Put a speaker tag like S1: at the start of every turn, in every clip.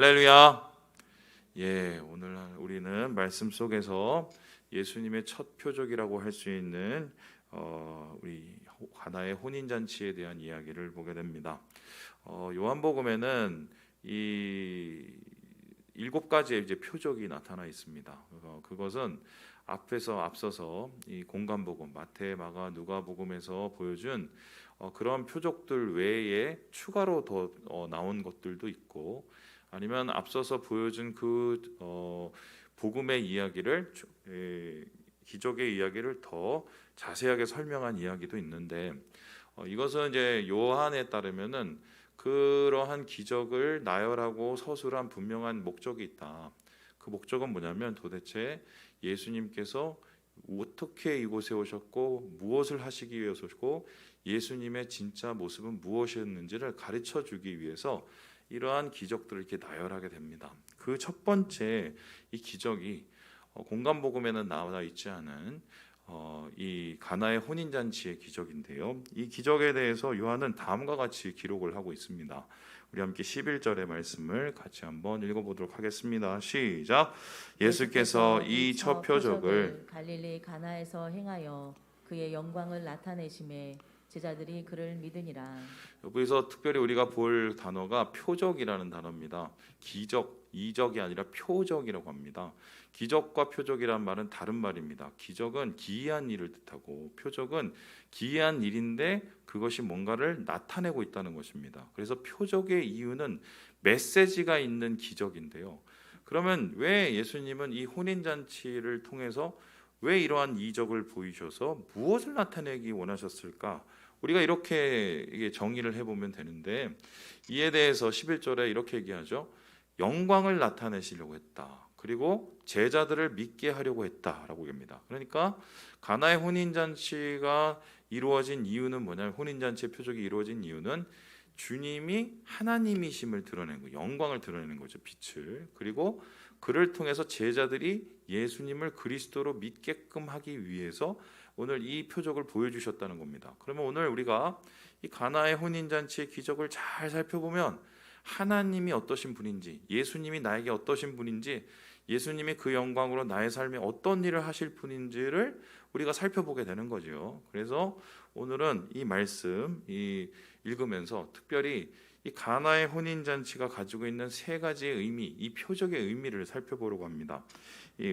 S1: 할렐루야. 오늘 우리는 말씀 속에서 예수님의 첫 표적이라고 할 수 있는 우리 가나의 혼인 잔치에 대한 이야기를 보게 됩니다. 요한복음에는 이 7가지의 이제 표적이 나타나 있습니다. 그것은 앞서서 이 공관복음 마태, 마가, 누가복음에서 보여준 그런 표적들 외에 추가로 더 나온 것들도 있고, 아니면 앞서서 보여준 그 복음의 이야기를, 기적의 이야기를 더 자세하게 설명한 이야기도 있는데, 이것은 이제 요한에 따르면은 그러한 기적을 나열하고 서술한 분명한 목적이 있다. 그 목적은 뭐냐면 도대체 예수님께서 어떻게 이곳에 오셨고 무엇을 하시기 위해서 오셨고 예수님의 진짜 모습은 무엇이었는지를 가르쳐 주기 위해서 이러한 기적들을 이렇게 나열하게 됩니다. 그 첫 번째 이 기적이 공관복음에는 나와 있지 않은 이 가나의 혼인잔치의 기적인데요. 이 기적에 대해서 요한은 다음과 같이 기록을 하고 있습니다. 우리 함께 11절의 말씀을 같이 한번 읽어보도록 하겠습니다. 시작. 예수께서 이 첫 표적을
S2: 갈릴리 가나에서 행하여 그의 영광을 나타내심에 제자들이 그를 믿으니라.
S1: 여기서 특별히 우리가 볼 단어가 표적이라는 단어입니다. 기적, 이적이 아니라 표적이라고 합니다. 기적과 표적이란 말은 다른 말입니다. 기적은 기이한 일을 뜻하고 표적은 기이한 일인데 그것이 뭔가를 나타내고 있다는 것입니다. 그래서 표적의 이유는 메시지가 있는 기적인데요. 그러면 왜 예수님은 이 혼인잔치를 통해서 왜 이러한 이적을 보이셔서 무엇을 나타내기 원하셨을까? 우리가 이렇게 정의를 해보면 되는데, 이에 대해서 11절에 이렇게 얘기하죠. 영광을 나타내시려고 했다. 그리고 제자들을 믿게 하려고 했다라고 합니다. 그러니까 가나의 혼인잔치가 이루어진 이유는 뭐냐면, 혼인잔치의 표적이 이루어진 이유는 주님이 하나님이심을 드러내는 거, 영광을 드러내는 거죠. 빛을. 그리고 그를 통해서 제자들이 예수님을 그리스도로 믿게끔 하기 위해서 오늘 이 표적을 보여주셨다는 겁니다. 그러면 오늘 우리가 이 가나의 혼인잔치의 기적을 잘 살펴보면 하나님이 어떠신 분인지, 예수님이 나에게 어떠신 분인지, 예수님이 그 영광으로 나의 삶에 어떤 일을 하실 분인지를 우리가 살펴보게 되는 거죠. 그래서 오늘은 이 말씀 읽으면서 특별히 이 가나의 혼인잔치가 가지고 있는 3가지의 의미, 이 표적의 의미를 살펴보려고 합니다.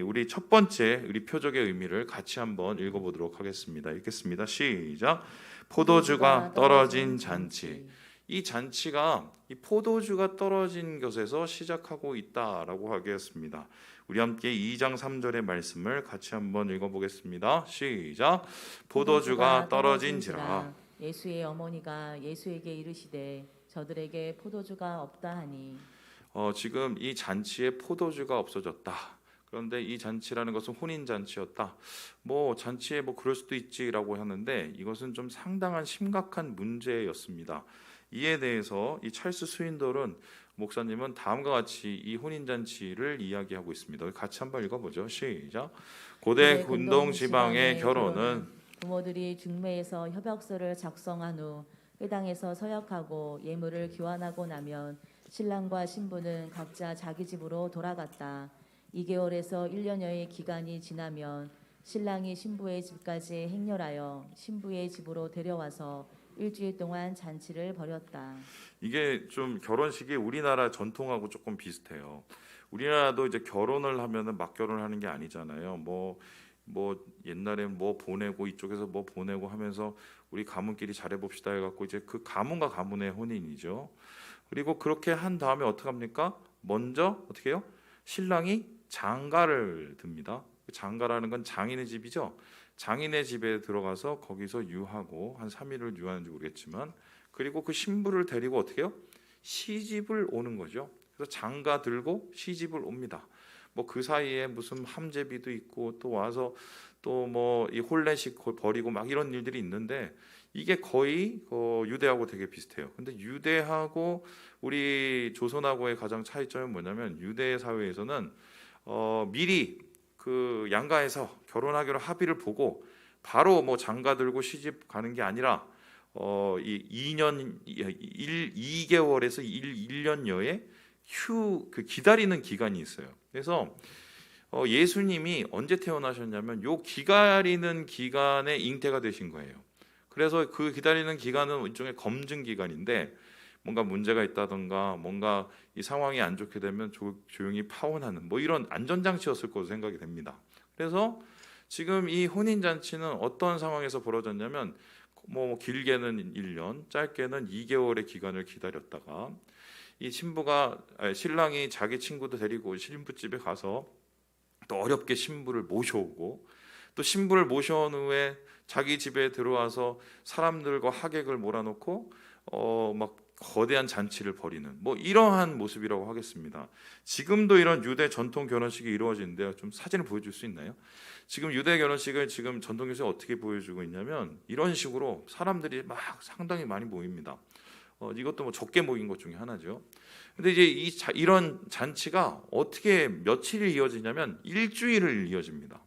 S1: 우리 첫 번째 우리 표적의 의미를 같이 한번 읽어보도록 하겠습니다. 읽겠습니다. 시작. 포도주가 떨어진 잔치. 이 잔치가 이 포도주가 떨어진 것에서 시작하고 있다라고 하겠습니다. 우리 함께 2장 3절의 말씀을 같이 한번 읽어보겠습니다. 시작. 포도주가 떨어진지라.
S2: 예수의 어머니가 예수에게 이르시되 저들에게 포도주가 없다 하니.
S1: 지금 이 잔치에 포도주가 없어졌다. 그런데 이 잔치라는 것은 혼인 잔치였다. 잔치에 그럴 수도 있지라고 하는데 이것은 좀 상당한 심각한 문제였습니다. 이에 대해서 이 찰스 스윈돌은 목사님은 다음과 같이 이 혼인 잔치를 이야기하고 있습니다. 같이 한번 읽어보죠. 시작. 고대 근동 지방의 결혼은
S2: 부모들이 중매에서 협약서를 작성한 후 회당에서 서약하고 예물을 교환하고 나면 신랑과 신부는 각자 자기 집으로 돌아갔다. 2개월에서 1년여의 기간이 지나면 신랑이 신부의 집까지 행렬하여 신부의 집으로 데려와서 일주일 동안 잔치를 벌였다.
S1: 이게 좀 결혼식이 우리나라 전통하고 조금 비슷해요. 우리나라도 이제 결혼을 하면은 막 결혼하는 게 아니잖아요. 옛날에 보내고 이쪽에서 보내고 하면서 우리 가문끼리 잘해봅시다 해갖고 이제 그 가문과 가문의 혼인이죠. 그리고 그렇게 한 다음에 어떻게 합니까? 먼저 어떻게 해요? 신랑이 장가를 듭니다. 장가라는 건 장인의 집이죠. 장인의 집에 들어가서 거기서 유하고 한 3일을 유하는지 모르겠지만, 그리고 그 신부를 데리고 어떻게 해요? 시집을 오는 거죠. 그래서 장가 들고 시집을 옵니다. 그 사이에 무슨 함제비도 있고 또 와서 또 이 혼례식 벌이고 막 이런 일들이 있는데, 이게 거의 유대하고 되게 비슷해요. 근데 유대하고 우리 조선하고의 가장 차이점은 뭐냐면, 유대 사회에서는 미리 그 양가에서 결혼하기로 합의를 보고 바로 장가 들고 시집 가는 게 아니라 2개월에서 1년여의 그 기다리는 기간이 있어요. 그래서 예수님이 언제 태어나셨냐면 요 기다리는 기간에 잉태가 되신 거예요. 그래서 그 기다리는 기간은 일종의 검증 기간인데 뭔가 문제가 있다던가 뭔가 이 상황이 안 좋게 되면 조용히 파혼하는 뭐 이런 안전장치였을 것으로 생각이 됩니다. 그래서 지금 이 혼인잔치는 어떤 상황에서 벌어졌냐면 뭐 길게는 1년, 짧게는 2개월의 기간을 기다렸다가 이 신랑이 자기 친구도 데리고 신부집에 가서 또 어렵게 신부를 모셔오고 또 신부를 모셔온 후에 자기 집에 들어와서 사람들과 하객을 몰아놓고 막 거대한 잔치를 벌이는 뭐 이러한 모습이라고 하겠습니다. 지금도 이런 유대 전통 결혼식이 이루어지는데요. 좀 사진을 보여줄 수 있나요? 지금 유대 결혼식을 지금 전통 결혼식 어떻게 보여주고 있냐면 이런 식으로 사람들이 막 상당히 많이 모입니다. 이것도 뭐 적게 모인 것 중에 하나죠. 근데 이제 이런 잔치가 어떻게 며칠이 이어지냐면 일주일을 이어집니다.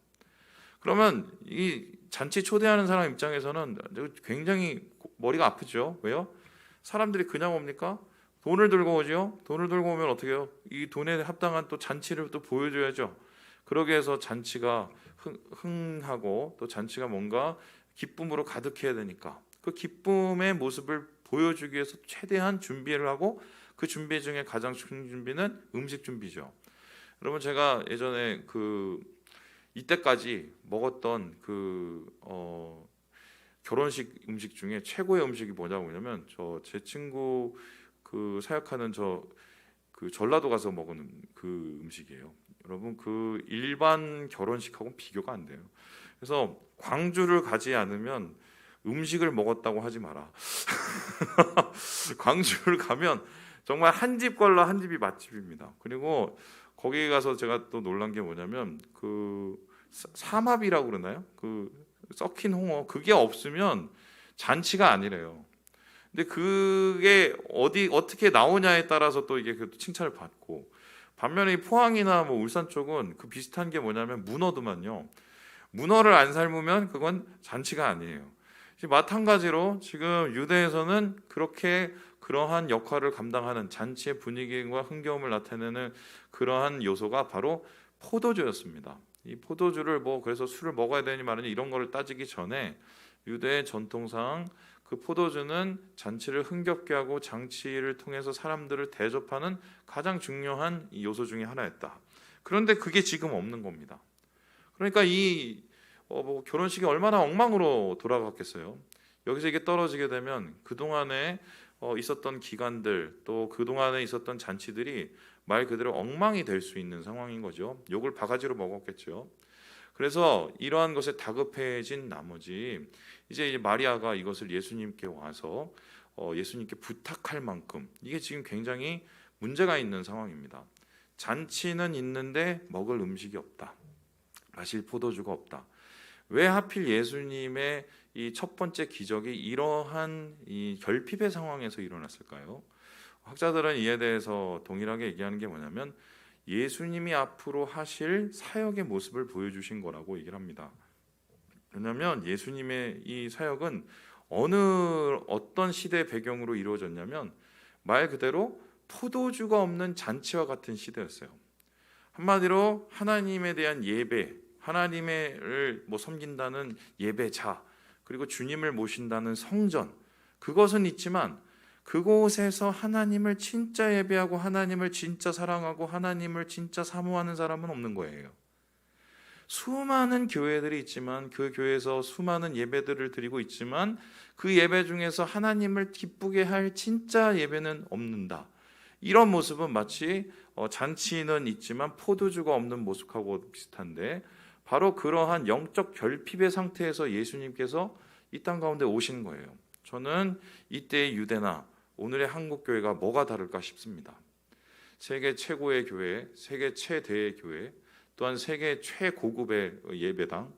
S1: 그러면 이 잔치 초대하는 사람 입장에서는 굉장히 머리가 아프죠. 왜요? 사람들이 그냥 옵니까? 돈을 들고 오죠. 돈을 들고 오면 어떻게 해요? 이 돈에 합당한 또 잔치를 또 보여줘야죠. 그러기 위해서 잔치가 흥하고 또 잔치가 뭔가 기쁨으로 가득해야 되니까 그 기쁨의 모습을 보여주기 위해서 최대한 준비를 하고 그 준비 중에 가장 큰 준비는 음식 준비죠. 여러분 제가 예전에 이때까지 먹었던 결혼식 음식 중에 최고의 음식이 뭐냐면 제 친구 사역하는 전라도 가서 먹은 그 음식이에요. 여러분 그 일반 결혼식하고는 비교가 안 돼요. 그래서 광주를 가지 않으면 음식을 먹었다고 하지 마라. 광주를 가면 정말 한 집 걸러 한 집이 맛집입니다. 그리고 거기 가서 제가 또 놀란 게 뭐냐면 삼합이라고 그러나요? 썩힌 홍어 그게 없으면 잔치가 아니래요. 근데 그게 어떻게 나오냐에 따라서 또 이게 칭찬을 받고 반면에 포항이나 뭐 울산 쪽은 그 비슷한 게 뭐냐면 문어도만요. 문어를 안 삶으면 그건 잔치가 아니에요. 마찬가지로 지금 유대에서는 그러한 역할을 감당하는 잔치의 분위기와 흥겨움을 나타내는 그러한 요소가 바로 포도주였습니다. 이 포도주를 그래서 술을 먹어야 되니 말이니 이런 거를 따지기 전에 유대의 전통상 그 포도주는 잔치를 흥겹게 하고 장치를 통해서 사람들을 대접하는 가장 중요한 요소 중에 하나였다. 그런데 그게 지금 없는 겁니다. 그러니까 결혼식이 얼마나 엉망으로 돌아갔겠어요. 여기서 이게 떨어지게 되면 그동안에 있었던 기간들 또 그동안에 있었던 잔치들이 말 그대로 엉망이 될 수 있는 상황인 거죠. 욕을 바가지로 먹었겠죠. 그래서 이러한 것에 다급해진 나머지 이제 마리아가 이것을 예수님께 와서 예수님께 부탁할 만큼 이게 지금 굉장히 문제가 있는 상황입니다. 잔치는 있는데 먹을 음식이 없다. 마실 포도주가 없다. 왜 하필 예수님의 이 첫 번째 기적이 이러한 이 결핍의 상황에서 일어났을까요? 학자들은 이에 대해서 동일하게 얘기하는 게 뭐냐면 예수님이 앞으로 하실 사역의 모습을 보여주신 거라고 얘기를 합니다. 왜냐하면 예수님의 이 사역은 어떤 시대 배경으로 이루어졌냐면 말 그대로 포도주가 없는 잔치와 같은 시대였어요. 한마디로 하나님에 대한 예배, 하나님을 섬긴다는 예배자, 그리고 주님을 모신다는 성전, 그것은 있지만 그곳에서 하나님을 진짜 예배하고 하나님을 진짜 사랑하고 하나님을 진짜 사모하는 사람은 없는 거예요. 수많은 교회들이 있지만 그 교회에서 수많은 예배들을 드리고 있지만 그 예배 중에서 하나님을 기쁘게 할 진짜 예배는 없는다. 이런 모습은 마치 잔치는 있지만 포도주가 없는 모습하고 비슷한데 바로 그러한 영적 결핍의 상태에서 예수님께서 이 땅 가운데 오신 거예요. 저는 이때의 유대나 오늘의 한국 교회가 뭐가 다를까 싶습니다. 세계 최고의 교회, 세계 최대의 교회, 또한 세계 최고급의 예배당,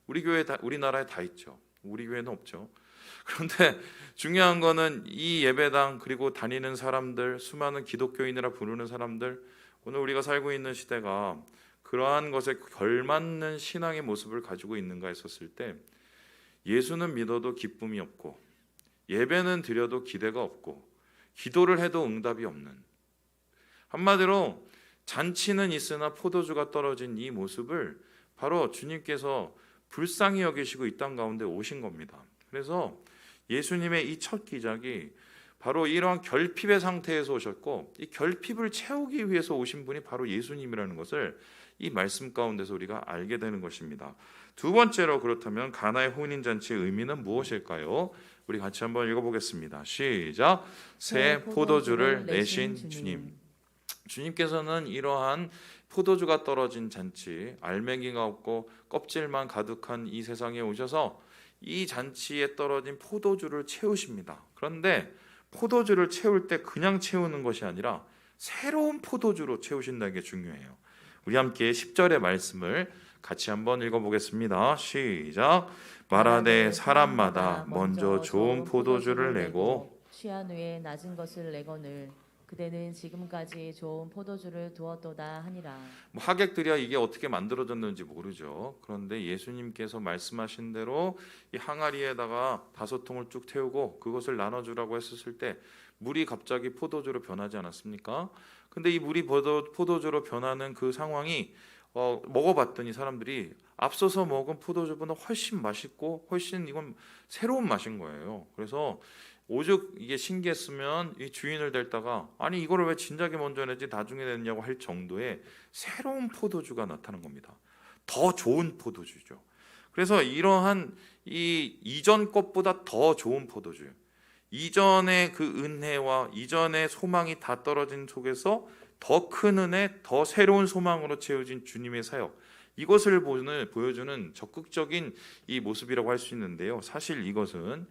S1: 우리나라에 다 있죠. 우리 교회는 없죠. 그런데 중요한 거는 이 예배당 그리고 다니는 사람들, 수많은 기독교인이라 부르는 사람들, 오늘 우리가 살고 있는 시대가 그러한 것에 걸맞는 신앙의 모습을 가지고 있는가 했었을 때 예수는 믿어도 기쁨이 없고 예배는 드려도 기대가 없고 기도를 해도 응답이 없는, 한마디로 잔치는 있으나 포도주가 떨어진 이 모습을 바로 주님께서 불쌍히 여기시고 이 땅 가운데 오신 겁니다. 그래서 예수님의 이 첫 기적이 바로 이러한 결핍의 상태에서 오셨고, 이 결핍을 채우기 위해서 오신 분이 바로 예수님이라는 것을 이 말씀 가운데서 우리가 알게 되는 것입니다. 두 번째로, 그렇다면 가나의 혼인잔치의 의미는 무엇일까요? 우리 같이 한번 읽어보겠습니다. 시작. 새 포도주를 내신 주님. 주님께서는 이러한 포도주가 떨어진 잔치, 알맹이가 없고 껍질만 가득한 이 세상에 오셔서 이 잔치에 떨어진 포도주를 채우십니다. 그런데 포도주를 채울 때 그냥 채우는 것이 아니라 새로운 포도주로 채우신다는 게 중요해요. 우리 함께 10절의 말씀을 같이 한번 읽어보겠습니다. 시작. 말하되 사람마다 먼저 좋은 포도주를 내고
S2: 취한 후에 낮은 것을 내거늘 그대는 지금까지 좋은 포도주를 두었도다 하니라.
S1: 하객들이야 이게 어떻게 만들어졌는지 모르죠. 그런데 예수님께서 말씀하신 대로 이 항아리에다가 5통을 쭉 태우고 그것을 나눠주라고 했었을 때 물이 갑자기 포도주로 변하지 않았습니까? 근데 이 물이 포도주로 변하는 그 상황이 먹어봤더니 사람들이 앞서서 먹은 포도주보다 훨씬 맛있고 훨씬 이건 새로운 맛인 거예요. 그래서 오죽 이게 신기했으면 이 주인을 델다가 아니 이거를 왜 진작에 먼저 내지 나중에 냈냐고 할 정도의 새로운 포도주가 나타난 겁니다. 더 좋은 포도주죠. 그래서 이러한 이 이전 것보다 더 좋은 포도주, 이전의 그 은혜와 이전의 소망이 다 떨어진 속에서 더 큰 은혜, 더 새로운 소망으로 채워진 주님의 사역, 이것을 보여주는 적극적인 이 모습이라고 할 수 있는데요. 사실 이것은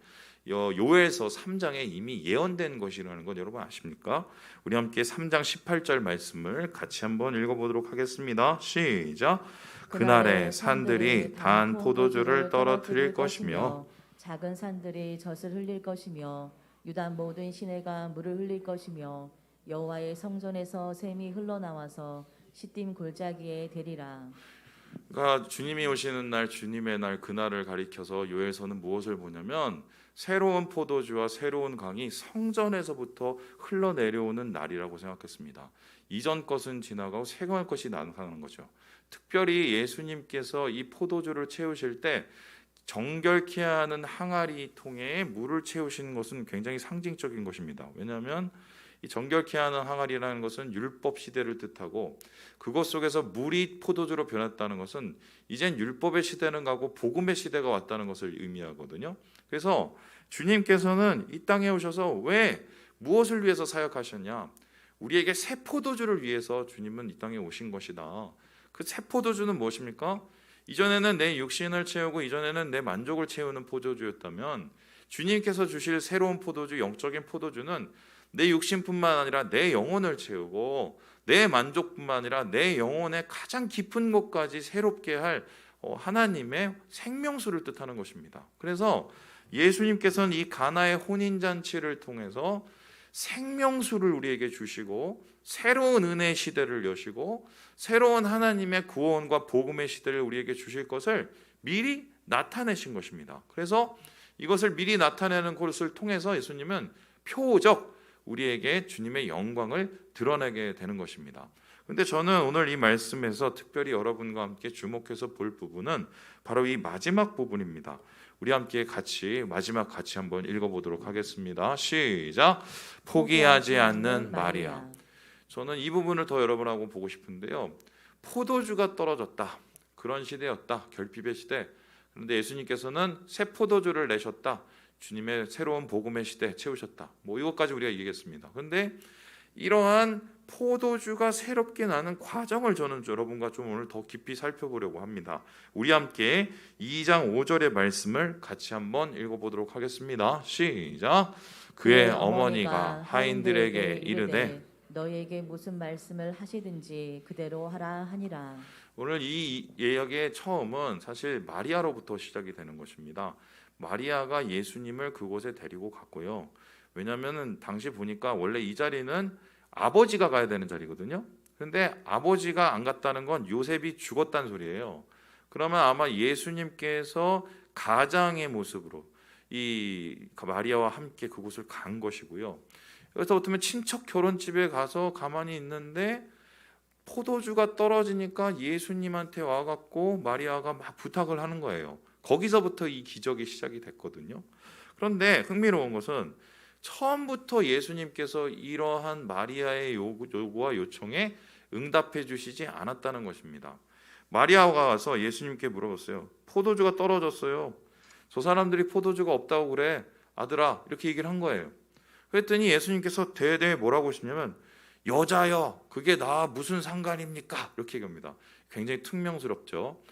S1: 요엘서 3장에 이미 예언된 것이라는 것 여러분 아십니까? 우리 함께 3장 18절 말씀을 같이 한번 읽어보도록 하겠습니다. 시작. 그날에 산들이 단 포도주를 떨어뜨릴 것이며
S2: 작은 산들이 젖을 흘릴 것이며 유다 모든 시내가 물을 흘릴 것이며 여호와의 성전에서 샘이 흘러나와서 시딤 골짜기에 되리라.
S1: 그러니까 주님이 오시는 날, 주님의 날, 그날을 가리켜서 요엘서는 무엇을 보냐면 새로운 포도주와 새로운 강이 성전에서부터 흘러내려오는 날이라고 생각했습니다. 이전 것은 지나가고 새로운 것이 나타나는 거죠. 특별히 예수님께서 이 포도주를 채우실 때 정결케 하는 항아리 통에 물을 채우시는 것은 굉장히 상징적인 것입니다. 왜냐하면 이 정결케 하는 항아리라는 것은 율법 시대를 뜻하고, 그것 속에서 물이 포도주로 변했다는 것은 이젠 율법의 시대는 가고 복음의 시대가 왔다는 것을 의미하거든요. 그래서 주님께서는 이 땅에 오셔서 왜 무엇을 위해서 사역하셨냐? 우리에게 새 포도주를 위해서 주님은 이 땅에 오신 것이다. 그 새 포도주는 무엇입니까? 이전에는 내 육신을 채우고 이전에는 내 만족을 채우는 포도주였다면 주님께서 주실 새로운 포도주, 영적인 포도주는 내 육신뿐만 아니라 내 영혼을 채우고 내 만족뿐만 아니라 내 영혼의 가장 깊은 곳까지 새롭게 할 하나님의 생명수를 뜻하는 것입니다. 그래서 예수님께서는 이 가나의 혼인잔치를 통해서 생명수를 우리에게 주시고 새로운 은혜의 시대를 여시고 새로운 하나님의 구원과 복음의 시대를 우리에게 주실 것을 미리 나타내신 것입니다. 그래서 이것을 미리 나타내는 것을 통해서 예수님은 표적 우리에게 주님의 영광을 드러내게 되는 것입니다. 그런데 저는 오늘 이 말씀에서 특별히 여러분과 함께 주목해서 볼 부분은 바로 이 마지막 부분입니다. 우리 함께 마지막 같이 한번 읽어보도록 하겠습니다. 시작. 포기하지 않는 마리아. 저는 이 부분을 더 여러분하고 보고 싶은데요. 포도주가 떨어졌다. 그런 시대였다. 결핍의 시대. 그런데 예수님께서는 새 포도주를 내셨다. 주님의 새로운 복음의 시대 채우셨다. 이것까지 우리가 얘기했습니다. 그런데 이러한 포도주가 새롭게 나는 과정을 저는 여러분과 좀 오늘 더 깊이 살펴보려고 합니다. 우리 함께 2장 5절의 말씀을 같이 한번 읽어보도록 하겠습니다. 시작. 그의 어머니가 하인들에게 이르되
S2: 너희에게 무슨 말씀을 하시든지 그대로 하라 하니라.
S1: 오늘 이 예역의 처음은 사실 마리아로부터 시작이 되는 것입니다. 마리아가 예수님을 그곳에 데리고 갔고요. 왜냐하면 당시 보니까 원래 이 자리는 아버지가 가야 되는 자리거든요. 그런데 아버지가 안 갔다는 건 요셉이 죽었다는 소리예요. 그러면 아마 예수님께서 가장의 모습으로 이 마리아와 함께 그곳을 간 것이고요. 여기서 어쩌면 친척 결혼집에 가서 가만히 있는데 포도주가 떨어지니까 예수님한테 와갖고 마리아가 막 부탁을 하는 거예요. 거기서부터 이 기적이 시작이 됐거든요. 그런데 흥미로운 것은 처음부터 예수님께서 이러한 마리아의 요구와 요청에 응답해 주시지 않았다는 것입니다. 마리아가 와서 예수님께 물어봤어요. 포도주가 떨어졌어요. 저 사람들이 포도주가 없다고 그래. 아들아, 이렇게 얘기를 한 거예요. 그랬더니 예수님께서 대대 뭐라고 하시냐면 여자여, 그게 나 무슨 상관입니까? 이렇게 얘기합니다. 굉장히 퉁명스럽죠.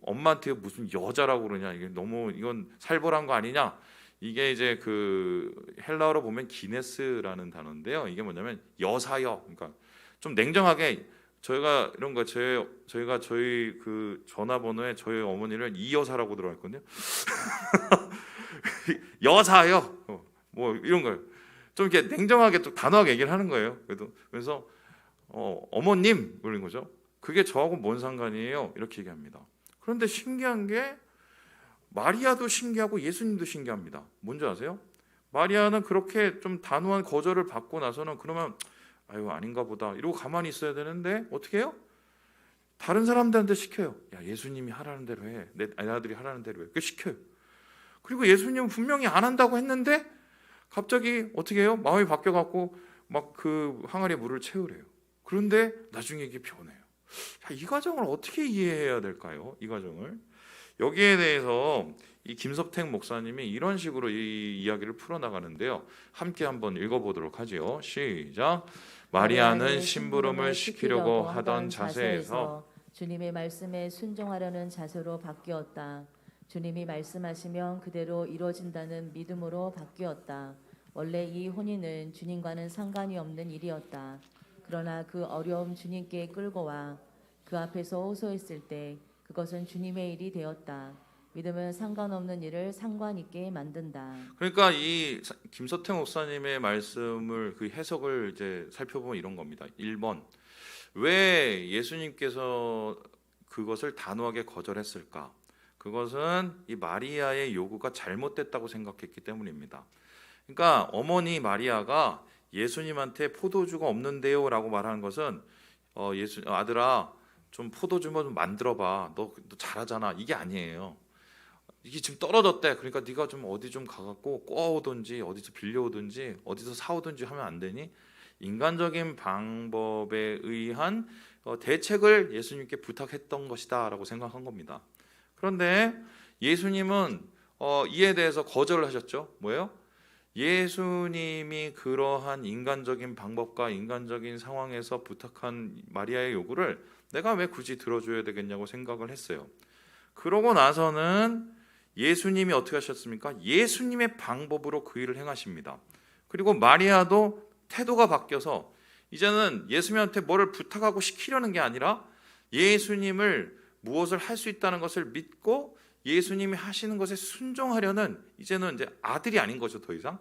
S1: 엄마한테 무슨 여자라고 그러냐, 이게 너무 이건 살벌한 거 아니냐. 이게 이제 그 헬라어로 보면 기네스라는 단어인데요. 이게 뭐냐면 여사여, 그러니까 좀 냉정하게 저희가 이런 거 저희가 저희 그 전화번호에 저희 어머니를 이 여사라고 들어갔거든요. 여사여, 뭐 이런 걸 좀 이렇게 냉정하게 또 단호하게 얘기를 하는 거예요. 그래서 어머님 그런 거죠. 그게 저하고 뭔 상관이에요? 이렇게 얘기합니다. 그런데 신기한 게 마리아도 신기하고 예수님도 신기합니다. 뭔지 아세요? 마리아는 그렇게 좀 단호한 거절을 받고 나서는 그러면 아유 아닌가 보다 이러고 가만히 있어야 되는데 어떻게 해요? 다른 사람들한테 시켜요. 야 예수님이 하라는 대로 해. 내 아들이 하라는 대로 해. 그 시켜요. 그리고 예수님은 분명히 안 한다고 했는데 갑자기 어떻게 해요? 마음이 바뀌어갖고 막 그 항아리에 물을 채우래요. 그런데 나중에 이게 변해요. 자, 이 과정을 어떻게 이해해야 될까요? 이 과정을 여기에 대해서 이 김섭택 목사님이 이런 식으로 이 이야기를 풀어나가는데요. 함께 한번 읽어보도록 하죠. 시작. 마리아는 심부름을 시키려고 하던 자세에서
S2: 주님의 말씀에 순종하려는 자세로 바뀌었다. 주님이 말씀하시면 그대로 이루어진다는 믿음으로 바뀌었다. 원래 이 혼인은 주님과는 상관이 없는 일이었다. 그러나 그 어려움 주님께 끌고 와 그 앞에서 호소했을 때 그것은 주님의 일이 되었다. 믿음은 상관없는 일을 상관 있게 만든다.
S1: 그러니까 이 김서태 목사님의 말씀을 그 해석을 이제 살펴보면 이런 겁니다. 1번 왜 예수님께서 그것을 단호하게 거절했을까? 그것은 이 마리아의 요구가 잘못됐다고 생각했기 때문입니다. 그러니까 어머니 마리아가 예수님한테 포도주가 없는데요라고 말하는 것은 아들아 좀 포도주 좀 만들어봐. 너 잘하잖아. 이게 아니에요. 이게 지금 떨어졌대. 그러니까 네가 좀 어디 좀 가갖고 꼬아오든지 어디서 빌려오든지 어디서 사오든지 하면 안 되니? 인간적인 방법에 의한 대책을 예수님께 부탁했던 것이다라고 생각한 겁니다. 그런데 예수님은 이에 대해서 거절을 하셨죠. 뭐예요? 예수님이 그러한 인간적인 방법과 인간적인 상황에서 부탁한 마리아의 요구를 내가 왜 굳이 들어줘야 되겠냐고 생각을 했어요. 그러고 나서는 예수님이 어떻게 하셨습니까? 예수님의 방법으로 그 일을 행하십니다. 그리고 마리아도 태도가 바뀌어서 이제는 예수님한테 뭐를 부탁하고 시키려는 게 아니라 예수님을 무엇을 할 수 있다는 것을 믿고 예수님이 하시는 것에 순종하려는 이제는 이제 아들이 아닌 거죠. 더 이상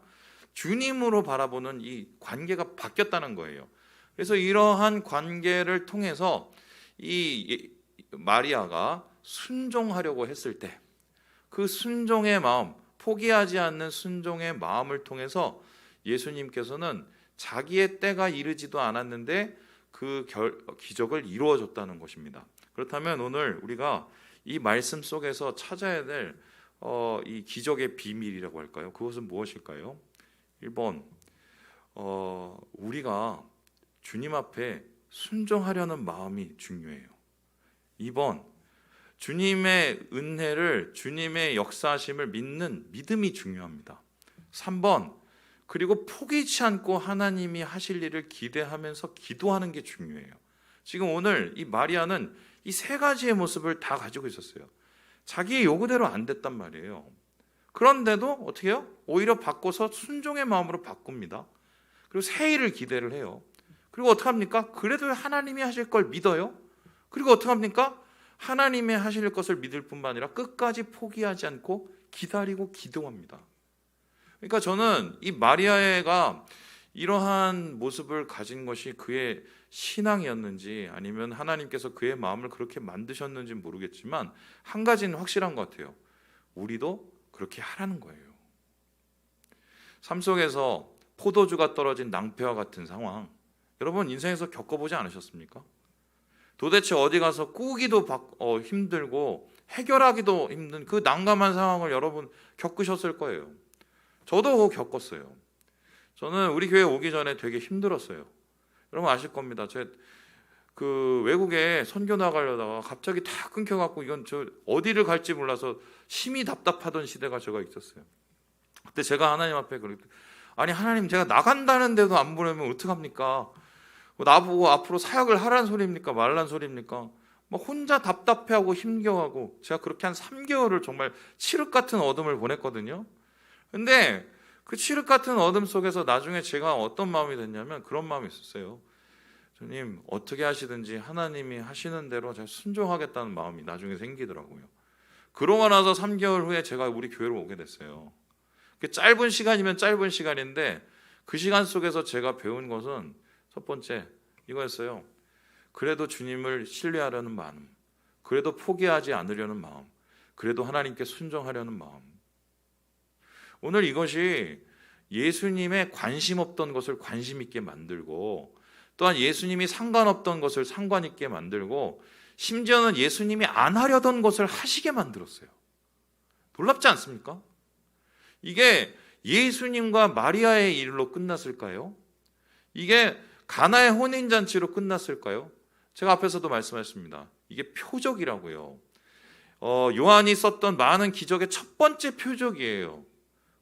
S1: 주님으로 바라보는 이 관계가 바뀌었다는 거예요. 그래서 이러한 관계를 통해서 이 마리아가 순종하려고 했을 때 그 순종의 마음, 포기하지 않는 순종의 마음을 통해서 예수님께서는 자기의 때가 이르지도 않았는데 그 기적을 이루어줬다는 것입니다. 그렇다면 오늘 우리가 이 말씀 속에서 찾아야 될 이 기적의 비밀이라고 할까요? 그것은 무엇일까요? 1번 우리가 주님 앞에 순종하려는 마음이 중요해요. 2번 주님의 은혜를 주님의 역사하심을 믿는 믿음이 중요합니다. 3번 그리고 포기치 않고 하나님이 하실 일을 기대하면서 기도하는 게 중요해요. 지금 오늘 이 마리아는 이 세 가지의 모습을 다 가지고 있었어요. 자기의 요구대로 안 됐단 말이에요. 그런데도 어떻게 해요? 오히려 바꿔서 순종의 마음으로 바꿉니다. 그리고 새 일을 기대를 해요. 그리고 어떻게 합니까? 그래도 하나님이 하실 걸 믿어요. 그리고 어떻게 합니까? 하나님의 하실 것을 믿을 뿐만 아니라 끝까지 포기하지 않고 기다리고 기도합니다. 그러니까 저는 이 마리아가 이러한 모습을 가진 것이 그의 신앙이었는지 아니면 하나님께서 그의 마음을 그렇게 만드셨는지 모르겠지만 한 가지는 확실한 것 같아요. 우리도 그렇게 하라는 거예요. 삶 속에서 포도주가 떨어진 낭패와 같은 상황, 여러분 인생에서 겪어보지 않으셨습니까? 도대체 어디 가서 꾸기도 힘들고 해결하기도 힘든 그 난감한 상황을 여러분 겪으셨을 거예요. 저도 그거 겪었어요. 저는 우리 교회 오기 전에 되게 힘들었어요. 여러분 아실 겁니다. 그 외국에 선교 나가려다가 갑자기 다 끊겨갖고 이건 저 어디를 갈지 몰라서 심히 답답하던 시대가 제가 있었어요. 그때 제가 하나님 앞에 아니 하나님, 제가 나간다는데도 안 보내면 어떡합니까? 나보고 앞으로 사역을 하라는 소리입니까? 말라는 소리입니까? 막 혼자 답답해하고 힘겨워하고, 제가 그렇게 한 3개월을 정말 칠흑 같은 어둠을 보냈거든요. 근데 그 칠흑 같은 어둠 속에서 나중에 제가 어떤 마음이 됐냐면 그런 마음이 있었어요. 주님, 어떻게 하시든지 하나님이 하시는 대로 제가 순종하겠다는 마음이 나중에 생기더라고요. 그러고 나서 3개월 후에 제가 우리 교회로 오게 됐어요. 짧은 시간이면 짧은 시간인데 그 시간 속에서 제가 배운 것은 첫 번째 이거였어요. 그래도 주님을 신뢰하려는 마음, 그래도 포기하지 않으려는 마음, 그래도 하나님께 순종하려는 마음. 오늘 이것이 예수님의 관심 없던 것을 관심 있게 만들고, 또한 예수님이 상관없던 것을 상관 있게 만들고, 심지어는 예수님이 안 하려던 것을 하시게 만들었어요. 놀랍지 않습니까? 이게 예수님과 마리아의 일로 끝났을까요? 이게 가나의 혼인잔치로 끝났을까요? 제가 앞에서도 말씀하셨습니다. 이게 표적이라고요. 요한이 썼던 많은 기적의 첫 번째 표적이에요.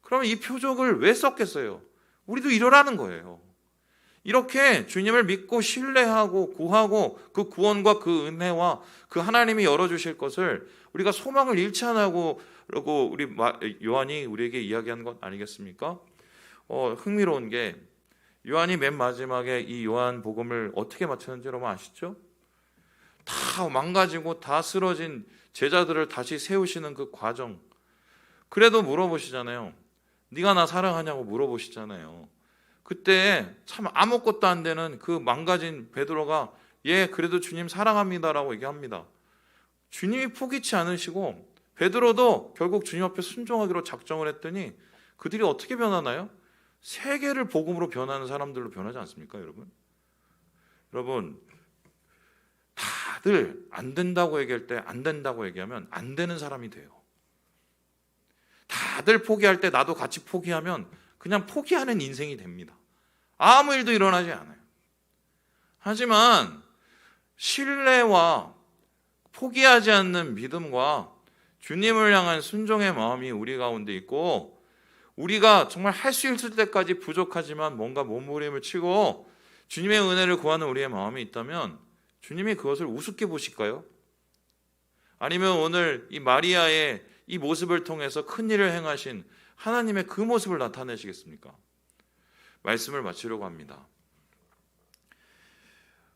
S1: 그러면 이 표적을 왜 썼겠어요? 우리도 이러라는 거예요. 이렇게 주님을 믿고 신뢰하고 구하고 그 구원과 그 은혜와 그 하나님이 열어주실 것을 우리가 소망을 잃지 않고 우리 요한이 우리에게 이야기한 것 아니겠습니까? 흥미로운 게 요한이 맨 마지막에 이 요한 복음을 어떻게 마쳤는지 여러분 아시죠? 다 망가지고 다 쓰러진 제자들을 다시 세우시는 그 과정. 그래도 물어보시잖아요. 네가 나 사랑하냐고 물어보시잖아요. 그때 참 아무것도 안 되는 그 망가진 베드로가 예, 그래도 주님 사랑합니다라고 얘기합니다. 주님이 포기치 않으시고 베드로도 결국 주님 앞에 순종하기로 작정을 했더니 그들이 어떻게 변하나요? 세계를 복음으로 변하는 사람들로 변하지 않습니까, 여러분? 여러분, 다들 안 된다고 얘기할 때 안 된다고 얘기하면 안 되는 사람이 돼요. 다들 포기할 때 나도 같이 포기하면 그냥 포기하는 인생이 됩니다. 아무 일도 일어나지 않아요. 하지만 신뢰와 포기하지 않는 믿음과 주님을 향한 순종의 마음이 우리 가운데 있고, 우리가 정말 할 수 있을 때까지 부족하지만 뭔가 몸부림을 치고 주님의 은혜를 구하는 우리의 마음이 있다면 주님이 그것을 우습게 보실까요? 아니면 오늘 이 마리아의 이 모습을 통해서 큰 일을 행하신 하나님의 그 모습을 나타내시겠습니까? 말씀을 마치려고 합니다.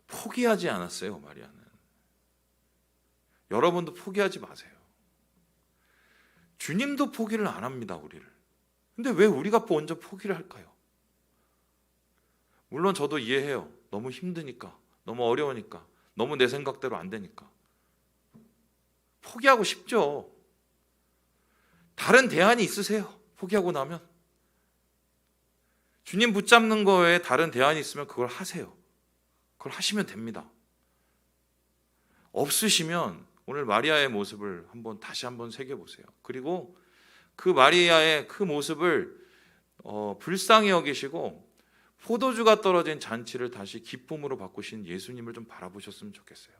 S1: 포기하지 않았어요, 마리아는. 여러분도 포기하지 마세요. 주님도 포기를 안 합니다, 우리를. 근데 왜 우리가 먼저 포기를 할까요? 물론 저도 이해해요. 너무 힘드니까, 너무 어려우니까, 너무 내 생각대로 안 되니까. 포기하고 싶죠. 다른 대안이 있으세요? 포기하고 나면. 주님 붙잡는 거에 다른 대안이 있으면 그걸 하세요. 그걸 하시면 됩니다. 없으시면 오늘 마리아의 모습을 다시 한번 새겨보세요. 그리고 그 마리아의 그 모습을 불쌍히 여기시고 포도주가 떨어진 잔치를 다시 기쁨으로 바꾸신 예수님을 좀 바라보셨으면 좋겠어요.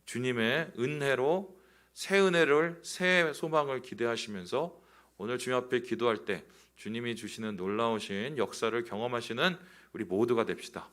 S1: 주님의 은혜로 새 은혜를, 새 소망을 기대하시면서 오늘 주님 앞에 기도할 때 주님이 주시는 놀라우신 역사를 경험하시는 우리 모두가 됩시다.